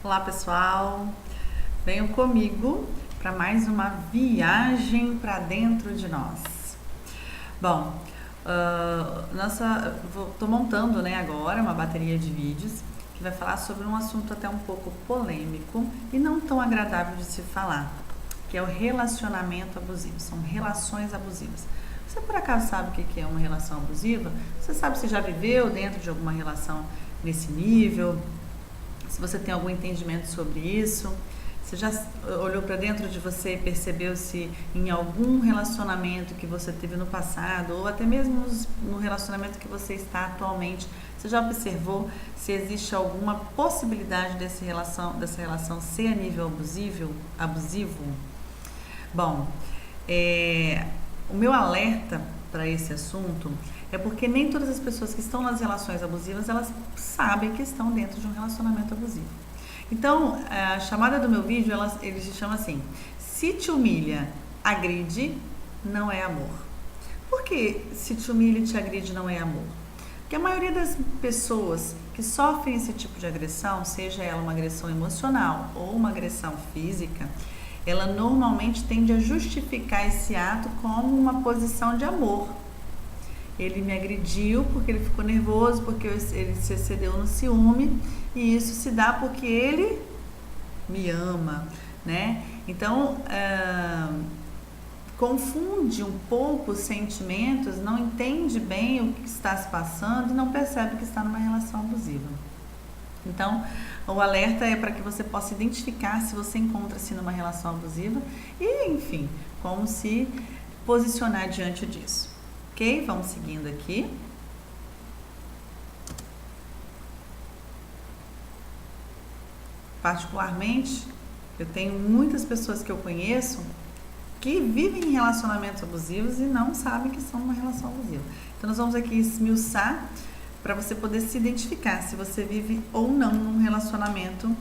Olá pessoal, venham comigo para mais uma viagem para dentro de nós. Bom, estou montando agora uma bateria de vídeos que vai falar sobre um assunto até um pouco polêmico e não tão agradável de se falar, que é o relacionamento abusivo, são relações abusivas. Você por acaso sabe o que é uma relação abusiva? Você sabe se já viveu dentro de alguma relação nesse nível? Se você tem algum entendimento sobre isso, você já olhou para dentro de você e percebeu se em algum relacionamento que você teve no passado, ou até mesmo no relacionamento que você está atualmente, você já observou se existe alguma possibilidade dessa relação ser a nível abusivo? Bom, o meu alerta para esse assunto é porque nem todas as pessoas que estão nas relações abusivas, elas sabem que estão dentro de um relacionamento abusivo. Então, a chamada do meu vídeo, ele se chama assim: se te humilha, agride, não é amor. Por que se te humilha e te agride não é amor? Porque a maioria das pessoas que sofrem esse tipo de agressão, seja ela uma agressão emocional ou uma agressão física, ela normalmente tende a justificar esse ato como uma posição de amor. Ele me agrediu porque ele ficou nervoso, porque ele se excedeu no ciúme, e isso se dá porque ele me ama, né? Então, confunde um pouco os sentimentos, não entende bem o que está se passando e não percebe que está numa relação abusiva. Então, o alerta é para que você possa identificar se você encontra-se numa relação abusiva e, enfim, como se posicionar diante disso. Ok? Vamos seguindo aqui. Particularmente, eu tenho muitas pessoas que eu conheço que vivem em relacionamentos abusivos e não sabem que são uma relação abusiva. Então, nós vamos aqui esmiuçar para você poder se identificar se você vive ou não num relacionamento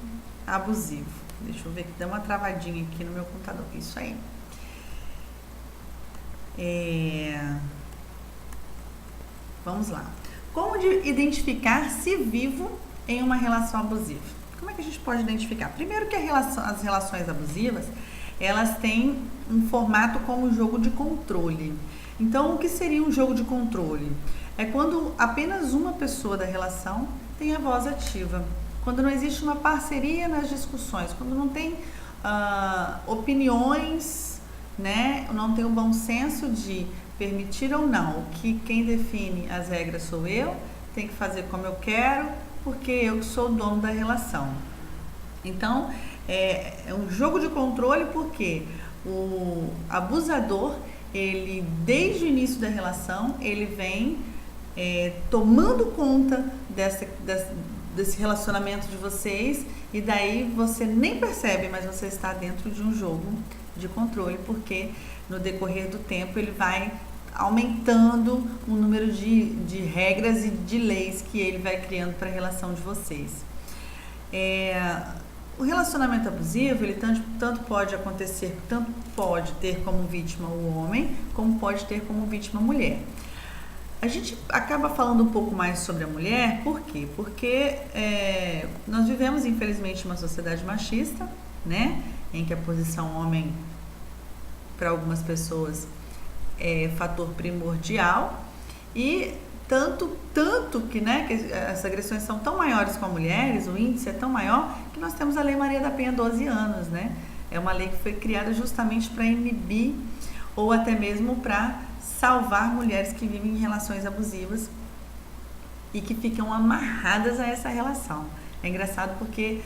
abusivo. Deixa eu ver que deu uma travadinha aqui no meu computador. Isso aí. Vamos lá. Como identificar se vivo em uma relação abusiva? Como é que a gente pode identificar? Primeiro que as relações abusivas, elas têm um formato como jogo de controle. Então, o que seria um jogo de controle? É quando apenas uma pessoa da relação tem a voz ativa. Quando não existe uma parceria nas discussões, quando não tem opiniões, né? Não tem o bom senso de permitir ou não, que quem define as regras sou eu, tem que fazer como eu quero, porque eu sou o dono da relação. Então, é um jogo de controle porque o abusador, ele desde o início da relação, ele vem tomando conta desse relacionamento de vocês, e daí você nem percebe, mas você está dentro de um jogo de controle, porque no decorrer do tempo ele vai aumentando o número de regras e de leis que ele vai criando para a relação de vocês. O relacionamento abusivo, ele tanto pode acontecer, tanto pode ter como vítima o homem, como pode ter como vítima a mulher. A gente acaba falando um pouco mais sobre a mulher, por quê? Porque nós vivemos, infelizmente, uma sociedade machista, né? Em que a posição homem, para algumas pessoas, é fator primordial, e tanto que, que as agressões são tão maiores com as mulheres, o índice é tão maior, que nós temos a Lei Maria da Penha 12 anos, né? É uma lei que foi criada justamente para inibir ou até mesmo para salvar mulheres que vivem em relações abusivas e que ficam amarradas a essa relação. É engraçado porque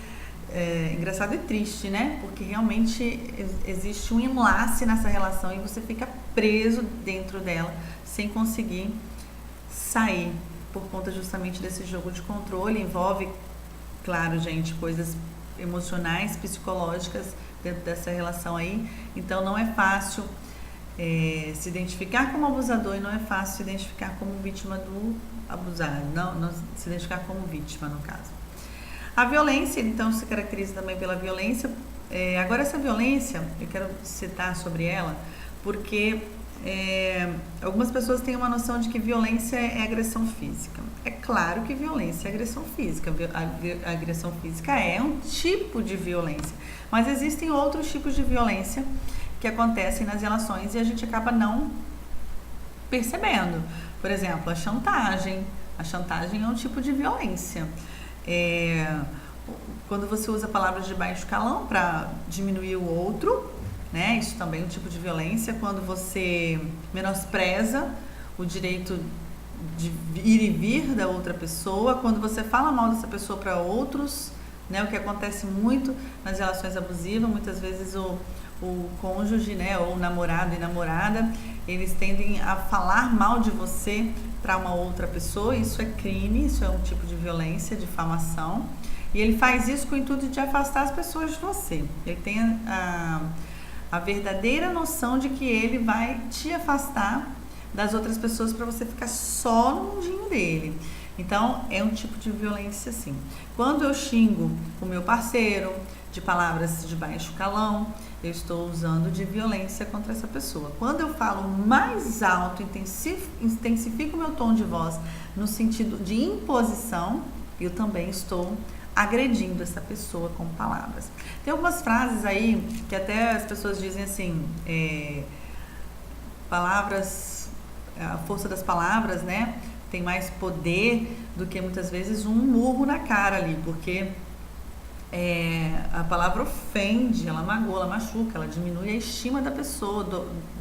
engraçado e triste, né? Porque realmente existe um enlace nessa relação e você fica preso dentro dela sem conseguir sair por conta justamente desse jogo de controle. Envolve, claro, gente, coisas emocionais, psicológicas dentro dessa relação aí. Então não é fácil se identificar como abusador e não é fácil se identificar como vítima do abusado, não se identificar como vítima, no caso. A violência, então, se caracteriza também pela violência. Agora, essa violência, eu quero citar sobre ela, porque algumas pessoas têm uma noção de que violência é agressão física. É claro que violência é agressão física. A agressão física é um tipo de violência, mas existem outros tipos de violência que acontecem nas relações e a gente acaba não percebendo. Por exemplo, a chantagem. A chantagem é um tipo de violência. Quando você usa palavras de baixo calão para diminuir o outro, né? Isso também é um tipo de violência. Quando você menospreza o direito de ir e vir da outra pessoa, quando você fala mal dessa pessoa para outros, né? O que acontece muito nas relações abusivas, muitas vezes o cônjuge, né, ou o namorado e namorada, eles tendem a falar mal de você para uma outra pessoa. Isso é crime, isso é um tipo de violência, difamação. E ele faz isso com o intuito de afastar as pessoas de você. Ele tem a verdadeira noção de que ele vai te afastar das outras pessoas para você ficar só no mundinho dele. Então, é um tipo de violência, sim. Quando eu xingo o meu parceiro de palavras de baixo calão, eu estou usando de violência contra essa pessoa. Quando eu falo mais alto, intensifico o meu tom de voz no sentido de imposição, eu também estou agredindo essa pessoa com palavras. Tem algumas frases aí que até as pessoas dizem assim, palavras, a força das palavras, né, tem mais poder do que muitas vezes um murro na cara ali, porque a palavra ofende, ela magoa, ela machuca, ela diminui a estima da pessoa,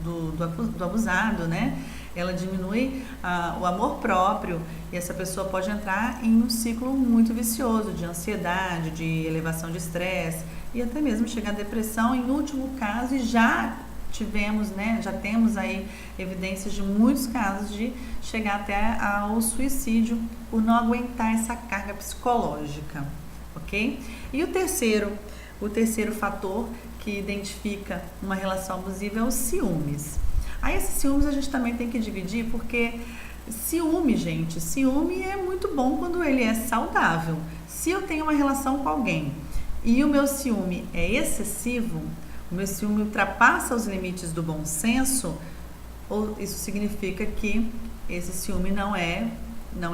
do abusado, né? Ela diminui o amor próprio e essa pessoa pode entrar em um ciclo muito vicioso de ansiedade, de elevação de estresse e até mesmo chegar à depressão em último caso. E já tivemos, né, já temos aí evidências de muitos casos de chegar até ao suicídio por não aguentar essa carga psicológica, ok? E o terceiro fator que identifica uma relação abusiva é os ciúmes. Aí esses ciúmes a gente também tem que dividir, porque ciúme é muito bom quando ele é saudável. Se eu tenho uma relação com alguém e o meu ciúme é excessivo, o meu ciúme ultrapassa os limites do bom senso, isso significa que esse ciúme não é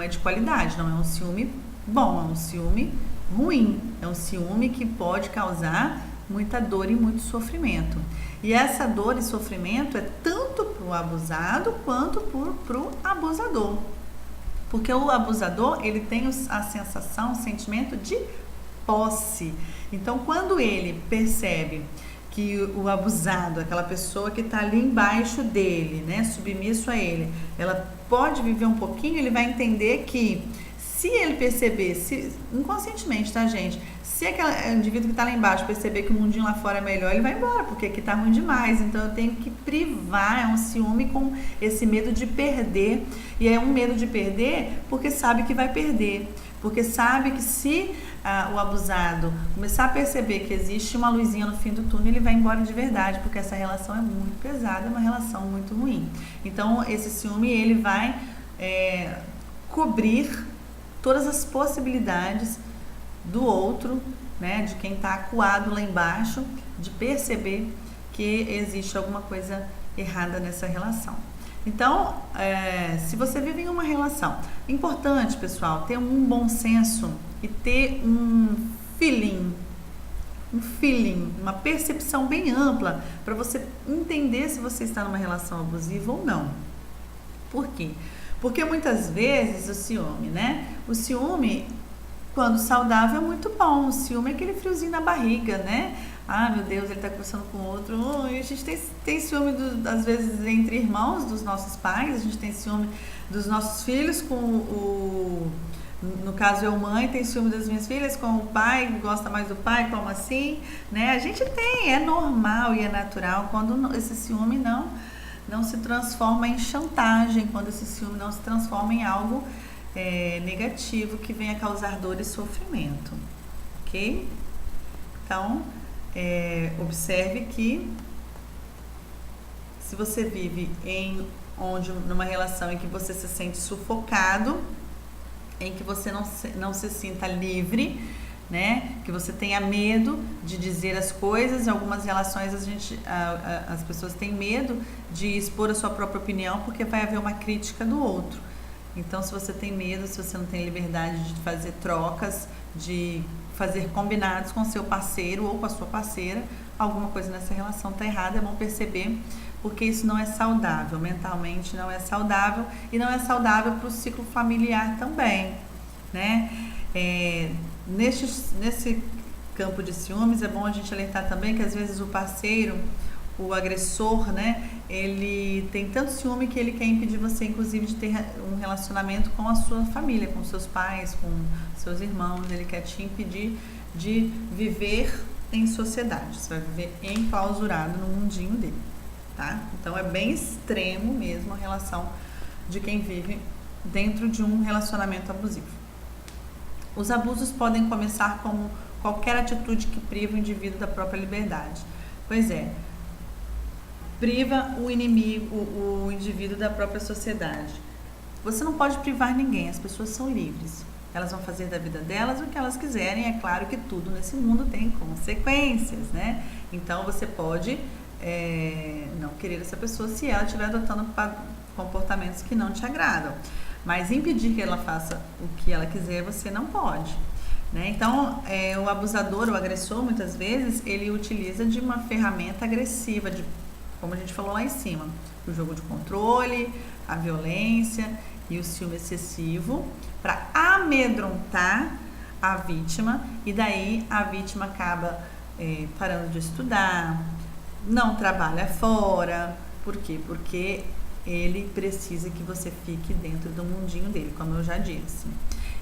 de qualidade, não é um ciúme bom, é um ciúme ruim, é um ciúme que pode causar muita dor e muito sofrimento. E essa dor e sofrimento é tanto para o abusado quanto para o abusador. Porque o abusador, ele tem a sensação, o sentimento de posse. Então, quando ele percebe que o abusado, aquela pessoa que está ali embaixo dele, né, submisso a ele, ela pode viver um pouquinho, ele vai entender que se ele perceber, inconscientemente, tá, gente? Se aquele indivíduo que está lá embaixo perceber que o mundinho lá fora é melhor, ele vai embora, porque aqui tá ruim demais. Então eu tenho que privar, é um ciúme com esse medo de perder. E é um medo de perder porque sabe que vai perder. Porque sabe que se o abusado começar a perceber que existe uma luzinha no fim do túnel, ele vai embora de verdade, porque essa relação é muito pesada, é uma relação muito ruim. Então esse ciúme, ele vai cobrir todas as possibilidades do outro, né, de quem está acuado lá embaixo, de perceber que existe alguma coisa errada nessa relação. Então, se você vive em uma relação, é importante, pessoal, ter um bom senso e ter um feeling, uma percepção bem ampla para você entender se você está numa relação abusiva ou não. Por quê? Porque muitas vezes o ciúme, né? O ciúme, quando saudável, é muito bom. O ciúme é aquele friozinho na barriga, né? Ah, meu Deus, ele tá conversando com outro. E a gente tem ciúme, às vezes, entre irmãos dos nossos pais. A gente tem ciúme dos nossos filhos com no caso, eu, mãe, tenho ciúme das minhas filhas com o pai, gosta mais do pai, como assim, né? A gente tem, é normal e é natural quando esse ciúme não se transforma em chantagem, quando esse ciúme não se transforma em algo negativo que venha causar dor e sofrimento, ok? Então, observe que se você vive numa relação em que você se sente sufocado, em que você não se sinta livre, né? Que você tenha medo de dizer as coisas. Em algumas relações as pessoas têm medo de expor a sua própria opinião porque vai haver uma crítica do outro. Então, se você tem medo, se você não tem liberdade de fazer trocas, de fazer combinados com seu parceiro ou com a sua parceira, alguma coisa nessa relação está errada. É bom perceber, porque isso não é saudável, mentalmente não é saudável, e não é saudável para o ciclo familiar também, né? Nesse campo de ciúmes, é bom a gente alertar também que às vezes o parceiro, o agressor, né, ele tem tanto ciúme que ele quer impedir você, inclusive, de ter um relacionamento com a sua família, com seus pais, com seus irmãos. Ele quer te impedir de viver em sociedade. Você vai viver enclausurado no mundinho dele, tá? Então é bem extremo mesmo a relação de quem vive dentro de um relacionamento abusivo. Os abusos podem começar como qualquer atitude que priva o indivíduo da própria liberdade. Pois é, priva o indivíduo da própria sociedade. Você não pode privar ninguém, as pessoas são livres. Elas vão fazer da vida delas o que elas quiserem. É claro que tudo nesse mundo tem consequências, né? Então você pode não querer essa pessoa se ela estiver adotando comportamentos que não te agradam. Mas impedir que ela faça o que ela quiser, você não pode, né? Então, o abusador, o agressor, muitas vezes, ele utiliza de uma ferramenta agressiva, como a gente falou lá em cima, o jogo de controle, a violência e o ciúme excessivo, para amedrontar a vítima, e daí a vítima acaba parando de estudar, não trabalha fora. Por quê? Porque ele precisa que você fique dentro do mundinho dele, como eu já disse.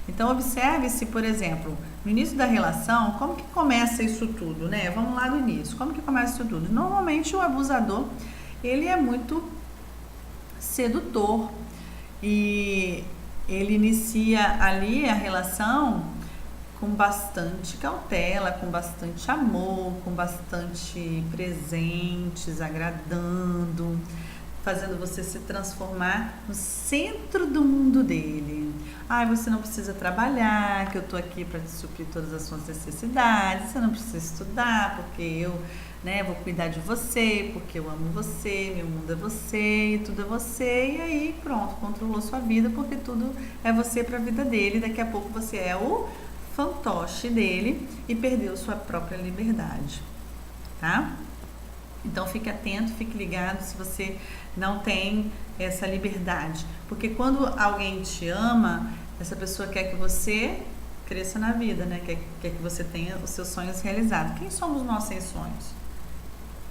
Então, observe-se, por exemplo, no início da relação, como que começa isso tudo, né? Vamos lá do início. Como que começa isso tudo? Normalmente, o abusador, ele é muito sedutor e ele inicia ali a relação com bastante cautela, com bastante amor, com bastante presentes, agradando, fazendo você se transformar no centro do mundo dele. Você não precisa trabalhar, que eu tô aqui para te suprir todas as suas necessidades. Você não precisa estudar, porque eu, vou cuidar de você, porque eu amo você, meu mundo é você e tudo é você. E aí, pronto, controlou sua vida, porque tudo é você para a vida dele. Daqui a pouco você é o fantoche dele e perdeu sua própria liberdade, tá? Então fique atento, fique ligado se você não tem essa liberdade. Porque quando alguém te ama, essa pessoa quer que você cresça na vida, né? Quer que você tenha os seus sonhos realizados. Quem somos nós sem sonhos?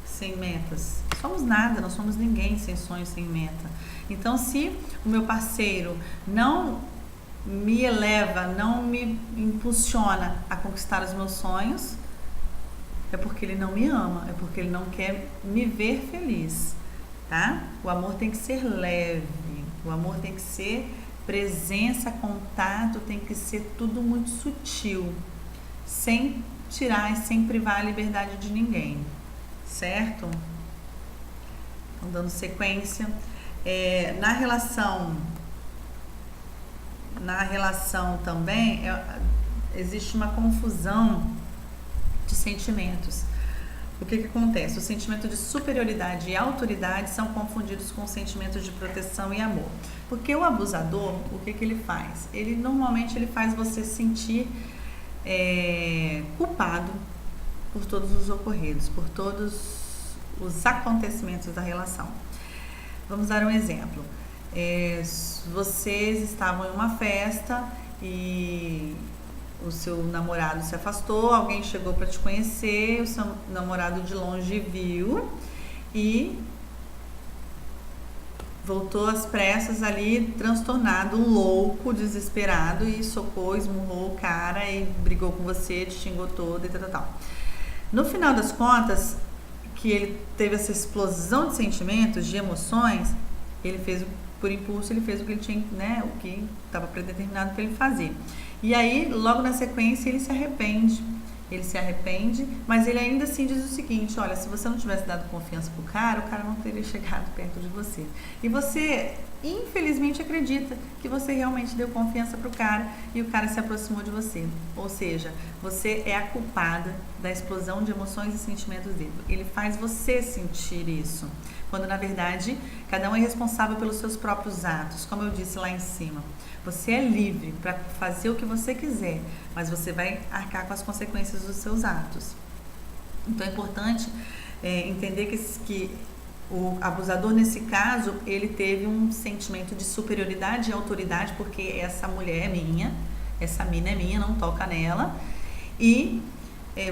Sem metas? Somos nada, não somos ninguém sem sonhos, sem meta. Então, se o meu parceiro não me eleva, não me impulsiona a conquistar os meus sonhos, é porque ele não me ama, é porque ele não quer me ver feliz, tá? O amor tem que ser leve, o amor tem que ser presença, contato, tem que ser tudo muito sutil, sem tirar e sem privar a liberdade de ninguém, certo? Então, dando sequência, na relação também existe uma confusão de sentimentos. O que acontece? O sentimento de superioridade e autoridade são confundidos com sentimentos de proteção e amor. Porque o abusador, o que ele faz? Normalmente ele faz você sentir culpado por todos os ocorridos, por todos os acontecimentos da relação. Vamos dar um exemplo. Vocês estavam em uma festa e o seu namorado se afastou, alguém chegou para te conhecer, o seu namorado de longe viu e voltou às pressas ali, transtornado, louco, desesperado, e socou, esmurrou o cara e brigou com você, te xingou todo e tal. No final das contas, que ele teve essa explosão de sentimentos, de emoções, ele fez, por impulso, ele fez o que ele tinha, o que estava predeterminado para ele fazer. E aí, logo na sequência, ele se arrepende. Ele se arrepende, mas ele ainda assim diz o seguinte: olha, se você não tivesse dado confiança pro cara, o cara não teria chegado perto de você. E você, infelizmente, acredita que você realmente deu confiança pro cara e o cara se aproximou de você. Ou seja, você é a culpada da explosão de emoções e sentimentos dele. Ele faz você sentir isso, quando na verdade cada um é responsável pelos seus próprios atos, como eu disse lá em cima. Você é livre para fazer o que você quiser, mas você vai arcar com as consequências dos seus atos. Então é importante entender que o abusador, nesse caso, ele teve um sentimento de superioridade e autoridade, porque essa mulher é minha, essa mina é minha, não toca nela. E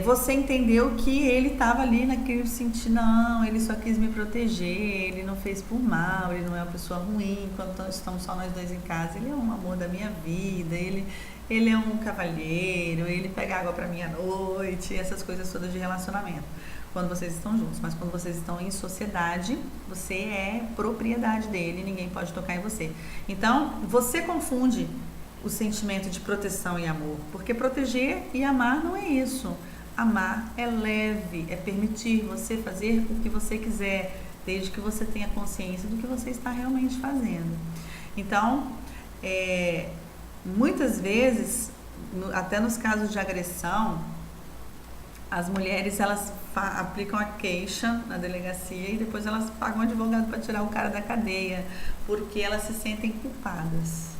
você entendeu que ele estava ali naquele sentido, não, ele só quis me proteger, ele não fez por mal, ele não é uma pessoa ruim, quando estamos só nós dois em casa, ele é um amor da minha vida, ele é um cavalheiro, ele pega água pra mim à noite, essas coisas todas de relacionamento, quando vocês estão juntos. Mas quando vocês estão em sociedade, você é propriedade dele, ninguém pode tocar em você. Então, você confunde o sentimento de proteção e amor, porque proteger e amar não é isso. Amar é leve, é permitir você fazer o que você quiser, desde que você tenha consciência do que você está realmente fazendo. Então, muitas vezes, até nos casos de agressão, as mulheres elas aplicam a queixa na delegacia e depois elas pagam um advogado para tirar o cara da cadeia, porque elas se sentem culpadas.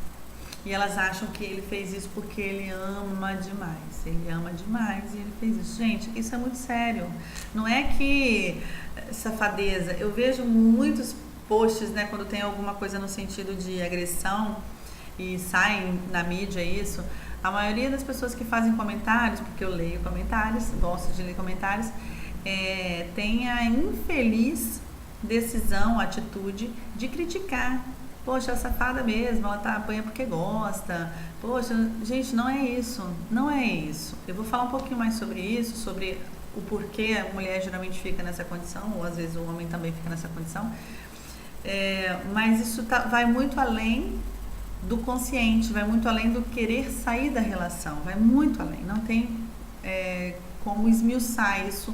E elas acham que ele fez isso porque ele ama demais. Ele ama demais e ele fez isso. Gente, isso é muito sério. Não é que safadeza. Eu vejo muitos posts, né, quando tem alguma coisa no sentido de agressão e saem na mídia isso. A maioria das pessoas que fazem comentários, porque eu leio comentários, gosto de ler comentários, tem a infeliz decisão, atitude de criticar. Poxa, é safada mesmo, ela apanha porque gosta. Poxa, gente, não é isso, não é isso. Eu vou falar um pouquinho mais sobre isso, sobre o porquê a mulher geralmente fica nessa condição, ou às vezes o homem também fica nessa condição. Mas isso vai muito além do consciente, vai muito além do querer sair da relação, vai muito além. Não tem como esmiuçar isso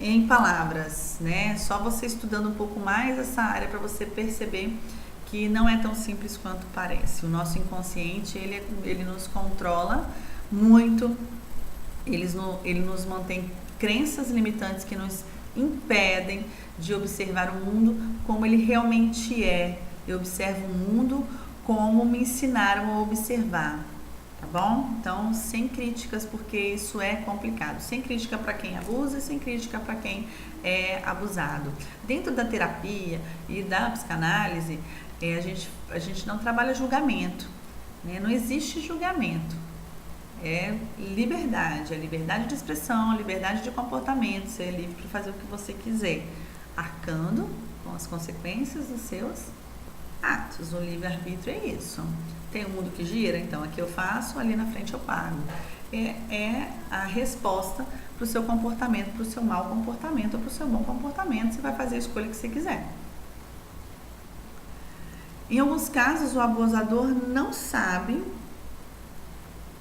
em palavras, né? Só você estudando um pouco mais essa área para você perceber que não é tão simples quanto parece. O nosso inconsciente, ele nos controla muito, ele nos mantém crenças limitantes que nos impedem de observar o mundo como ele realmente é. Eu observo o mundo como me ensinaram a observar, tá bom? Então, sem críticas, porque isso é complicado. Sem crítica para quem abusa e sem crítica para quem é abusado. Dentro da terapia e da psicanálise, a gente não trabalha julgamento, né? Não existe julgamento. É liberdade de expressão, liberdade de comportamento, ser livre para fazer o que você quiser, arcando com as consequências dos seus atos. O livre-arbítrio é isso. Tem um mundo que gira, então aqui eu faço, ali na frente eu pago. É a resposta para o seu comportamento, para o seu mau comportamento ou para o seu bom comportamento. Você vai fazer a escolha que você quiser. Em alguns casos, o abusador não sabe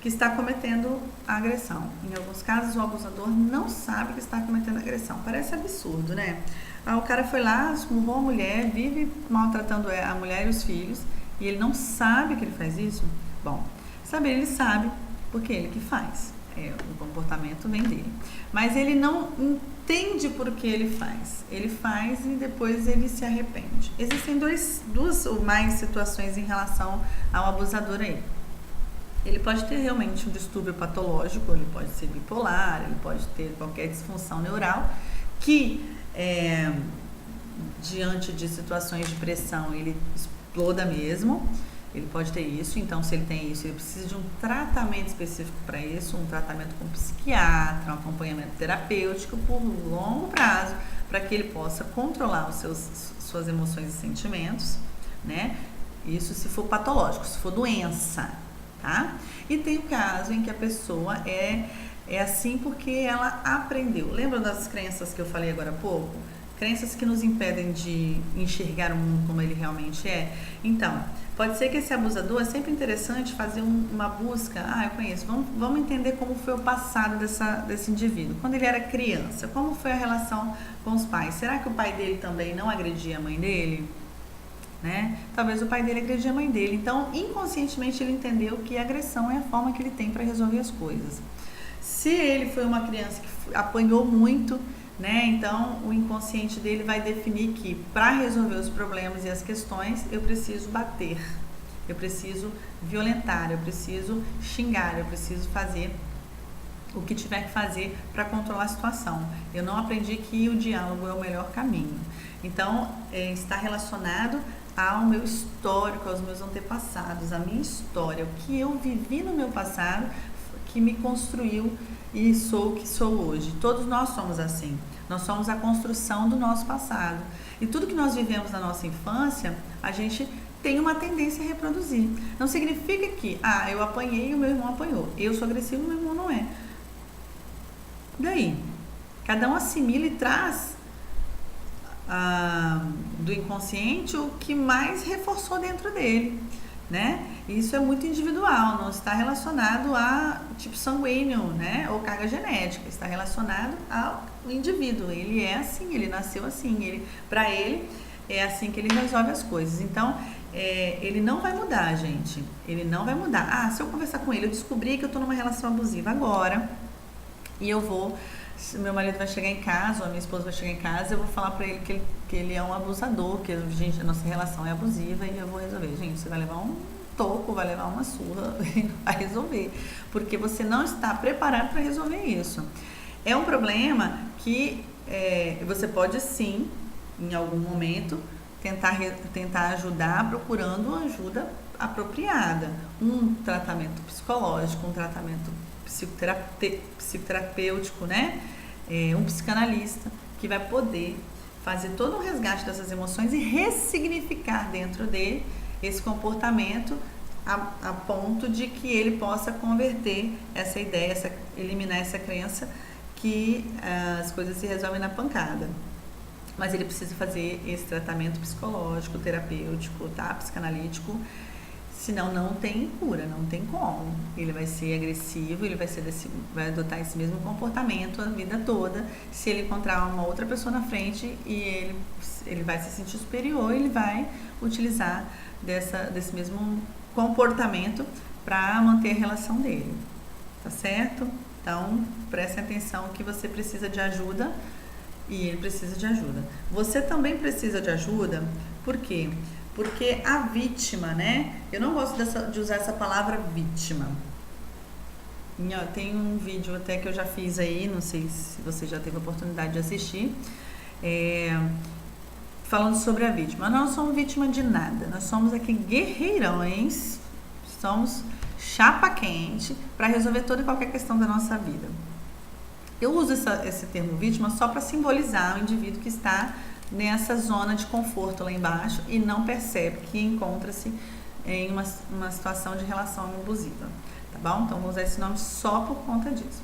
que está cometendo a agressão. Em alguns casos, o abusador não sabe que está cometendo a agressão. Parece absurdo, né? O cara foi lá, esmurrou a mulher, vive maltratando a mulher e os filhos, e ele não sabe que ele faz isso? Bom, saber ele sabe, porque ele que faz. O comportamento vem dele. Mas ele não entende por que ele faz. Ele faz e depois ele se arrepende. Existem duas ou mais situações em relação ao abusador aí. Ele pode ter realmente um distúrbio patológico, ele pode ser bipolar, ele pode ter qualquer disfunção neural que, diante de situações de pressão, ele exploda mesmo. Ele pode ter isso, então se ele tem isso, ele precisa de um tratamento específico para isso, um tratamento com psiquiatra, um acompanhamento terapêutico por longo prazo, para que ele possa controlar suas emoções e sentimentos, né? Isso se for patológico, se for doença, tá? E tem o caso em que a pessoa é assim porque ela aprendeu. Lembra das crenças que eu falei agora há pouco? Crenças que nos impedem de enxergar o mundo como ele realmente é? Então, Pode ser que esse abusador, é sempre interessante fazer uma busca, eu conheço, vamos entender como foi o passado desse indivíduo. Quando ele era criança, como foi a relação com os pais? Será que o pai dele também não agredia a mãe dele? Né? Talvez o pai dele agredia a mãe dele. Então, inconscientemente, ele entendeu que a agressão é a forma que ele tem para resolver as coisas. Se ele foi uma criança que apanhou muito, né? Então, o inconsciente dele vai definir que para resolver os problemas e as questões, eu preciso bater, eu preciso violentar, eu preciso xingar, eu preciso fazer o que tiver que fazer para controlar a situação. Eu não aprendi que o diálogo é o melhor caminho. Então, está relacionado ao meu histórico, aos meus antepassados, à minha história, o que eu vivi no meu passado que me construiu e sou o que sou hoje. Todos nós somos assim. Nós somos a construção do nosso passado. E tudo que nós vivemos na nossa infância, a gente tem uma tendência a reproduzir. Não significa que, eu apanhei e o meu irmão apanhou. Eu sou agressivo e o meu irmão não é. Daí, cada um assimila e traz do inconsciente o que mais reforçou dentro dele, né? Isso é muito individual, não está relacionado a tipo sanguíneo, né? Ou carga genética, está relacionado ao indivíduo. Ele é assim, ele nasceu assim, para ele é assim que ele resolve as coisas. Então, ele não vai mudar, gente. Ele não vai mudar. Se eu conversar com ele, eu descobri que eu estou numa relação abusiva agora e eu vou... meu marido vai chegar em casa, ou a minha esposa vai chegar em casa, eu vou falar pra ele que ele é um abusador, que a nossa relação é abusiva e eu vou resolver. Gente, você vai levar um toco, vai levar uma surra e não vai resolver, porque você não está preparado para resolver isso. É um problema que você pode sim, em algum momento, tentar ajudar procurando ajuda apropriada. Um tratamento psicológico, um tratamento psicoterapêutico, né? Um psicanalista que vai poder fazer todo um resgate dessas emoções e ressignificar dentro dele esse comportamento a ponto de que ele possa converter essa ideia, eliminar essa crença que as coisas se resolvem na pancada. Mas ele precisa fazer esse tratamento psicológico, terapêutico, psicanalítico, senão não tem cura, não tem como. Ele vai ser agressivo, ele vai adotar esse mesmo comportamento a vida toda. Se ele encontrar uma outra pessoa na frente e ele vai se sentir superior, ele vai utilizar desse mesmo comportamento para manter a relação dele, tá certo? Então, preste atenção que você precisa de ajuda e ele precisa de ajuda. Você também precisa de ajuda, por quê? Porque a vítima, né? Eu não gosto de usar essa palavra vítima. Tem um vídeo até que eu já fiz aí, não sei se você já teve a oportunidade de assistir, falando sobre a vítima. Nós não somos vítima de nada, nós somos aqui guerreirões, somos chapa quente para resolver toda e qualquer questão da nossa vida. Eu uso esse termo vítima só para simbolizar o indivíduo que está nessa zona de conforto lá embaixo e não percebe que encontra-se em uma situação de relação abusiva, tá bom? Então, vou usar esse nome só por conta disso.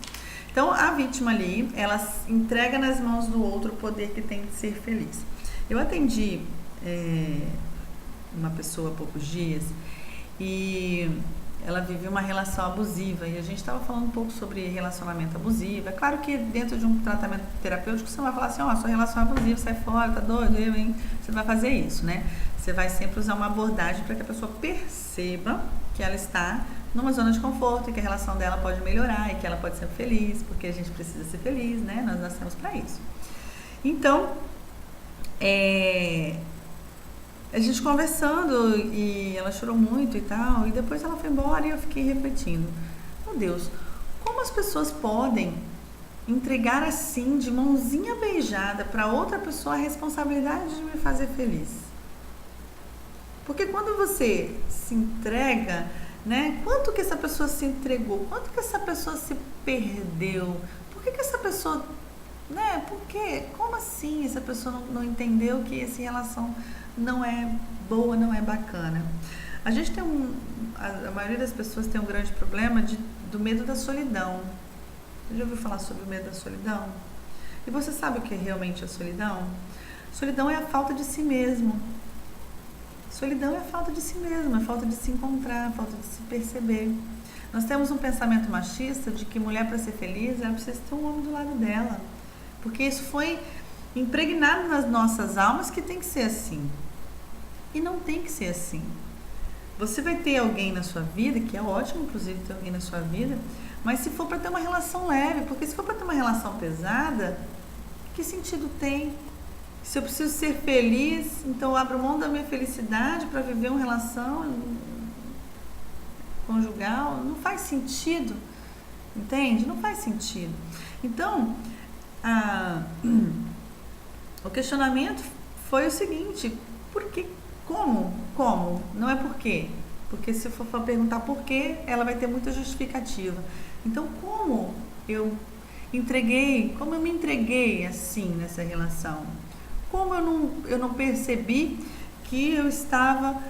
Então, a vítima ali, ela entrega nas mãos do outro o poder que tem de ser feliz. Eu atendi uma pessoa há poucos dias e ela viveu uma relação abusiva e a gente estava falando um pouco sobre relacionamento abusivo. É claro que dentro de um tratamento terapêutico você não vai falar assim, sua relação é abusiva, sai fora, tá doido, hein? Você não vai fazer isso, né? Você vai sempre usar uma abordagem para que a pessoa perceba que ela está numa zona de conforto e que a relação dela pode melhorar e que ela pode ser feliz, porque a gente precisa ser feliz, né? Nós nascemos para isso. Então, a gente conversando e ela chorou muito e tal, e depois ela foi embora e eu fiquei refletindo, meu Deus, como as pessoas podem entregar assim, de mãozinha beijada, para outra pessoa a responsabilidade de me fazer feliz? Porque quando você se entrega, né, quanto que essa pessoa se entregou, quanto que essa pessoa se perdeu, por que essa pessoa, né, por quê? Como assim essa pessoa não entendeu que essa relação não é boa, não é bacana? A gente tem a maioria das pessoas tem um grande problema do medo da solidão. Você já ouviu falar sobre o medo da solidão? E você sabe o que é realmente a solidão? Solidão é a falta de si mesmo. Solidão é falta de si mesmo, é falta de se encontrar, falta de se perceber. Nós temos um pensamento machista de que mulher, para ser feliz, ela precisa ter um homem do lado dela. Porque isso foi impregnado nas nossas almas que tem que ser assim. E não tem que ser assim. Você vai ter alguém na sua vida, que é ótimo, inclusive, ter alguém na sua vida, mas se for para ter uma relação leve, porque se for para ter uma relação pesada, que sentido tem? Se eu preciso ser feliz, então eu abro mão da minha felicidade para viver uma relação conjugal, não faz sentido, entende? Não faz sentido. Então, o questionamento foi o seguinte: por que? Como? Como? Não é por quê. Porque se for perguntar por quê, ela vai ter muita justificativa. Então, como eu me entreguei assim nessa relação? Como eu não percebi que eu estava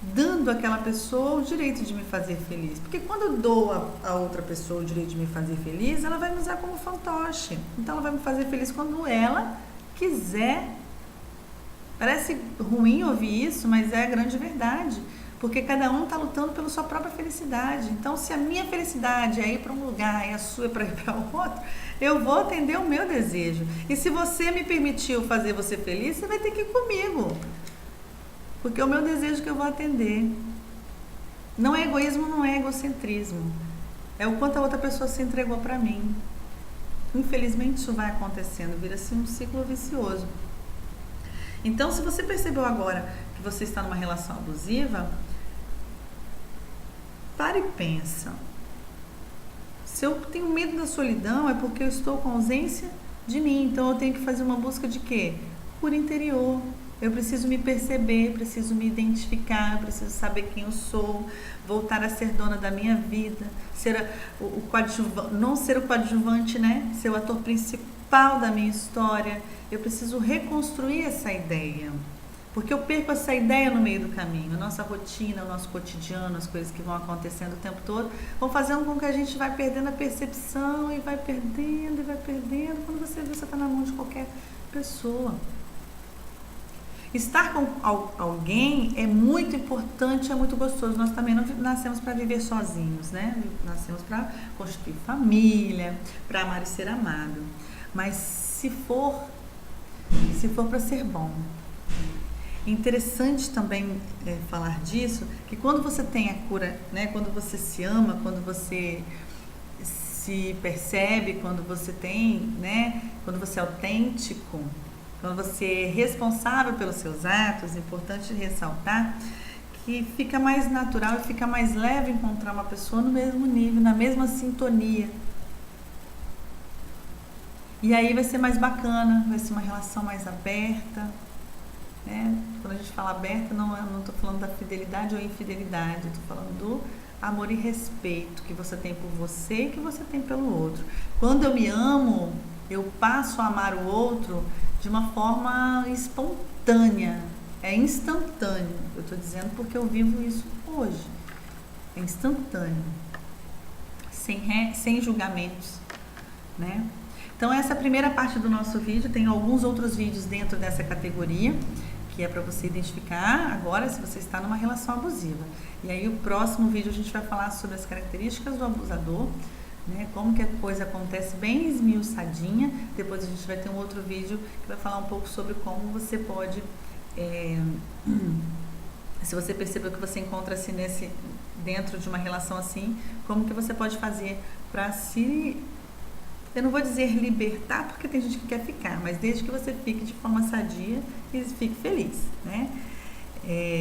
dando àquela pessoa o direito de me fazer feliz? Porque quando eu dou a outra pessoa o direito de me fazer feliz, ela vai me usar como fantoche. Então ela vai me fazer feliz quando ela quiser. Parece ruim ouvir isso, mas é a grande verdade. Porque cada um está lutando pela sua própria felicidade. Então, se a minha felicidade é ir para um lugar e a sua é para ir para outro, eu vou atender o meu desejo. E se você me permitiu fazer você feliz, você vai ter que ir comigo. Porque é o meu desejo que eu vou atender. Não é egoísmo, não é egocentrismo. É o quanto a outra pessoa se entregou para mim. Infelizmente, isso vai acontecendo. Vira-se um ciclo vicioso. Então, se você percebeu agora que você está numa relação abusiva, para e pensa. Se eu tenho medo da solidão, é porque eu estou com ausência de mim. Então, eu tenho que fazer uma busca de quê? Cura interior. Eu preciso me perceber, preciso me identificar, preciso saber quem eu sou, voltar a ser dona da minha vida, ser o coadjuvante, não ser o coadjuvante, né? Ser o ator principal da minha história. Eu preciso reconstruir essa ideia, porque eu perco essa ideia no meio do caminho. A nossa rotina, o nosso cotidiano, as coisas que vão acontecendo o tempo todo, vão fazendo com que a gente vai perdendo a percepção e vai perdendo. Quando você vê, você está na mão de qualquer pessoa. Estar com alguém é muito importante, é muito gostoso. Nós também não nascemos para viver sozinhos, né? Nascemos para constituir família, para amar e ser amado. Mas se for para ser bom. É interessante também falar disso, que quando você tem a cura, né? Quando você se ama, quando você se percebe, quando você tem, né? Quando você é autêntico, quando você é responsável pelos seus atos, é importante ressaltar que fica mais natural e fica mais leve encontrar uma pessoa no mesmo nível, na mesma sintonia. E aí vai ser mais bacana, vai ser uma relação mais aberta, né? Quando a gente fala aberta, não estou falando da fidelidade ou infidelidade, estou falando do amor e respeito que você tem por você e que você tem pelo outro. Quando eu me amo, eu passo a amar o outro de uma forma espontânea, é instantâneo. Eu estou dizendo porque eu vivo isso hoje. É instantâneo, sem julgamentos, né? Então essa primeira parte do nosso vídeo, tem alguns outros vídeos dentro dessa categoria, que é para você identificar agora se você está numa relação abusiva. E aí o próximo vídeo a gente vai falar sobre as características do abusador, né? Como que a coisa acontece bem esmiuçadinha. Depois a gente vai ter um outro vídeo que vai falar um pouco sobre como você pode, se você percebeu que você encontra-se dentro de uma relação assim, como que você pode fazer para se, eu não vou dizer libertar, porque tem gente que quer ficar, mas desde que você fique de forma sadia e fique feliz, né?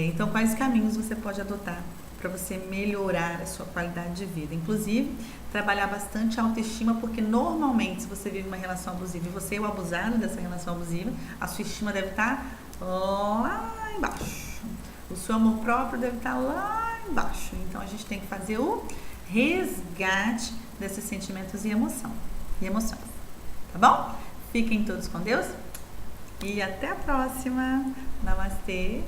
Então, quais caminhos você pode adotar para você melhorar a sua qualidade de vida? Inclusive, trabalhar bastante a autoestima, porque normalmente, se você vive uma relação abusiva e você é o abusado dessa relação abusiva, a sua estima deve estar lá embaixo. O seu amor próprio deve estar lá embaixo. Então, a gente tem que fazer o resgate desses sentimentos e emoções, tá bom? Fiquem todos com Deus e até a próxima. Namastê!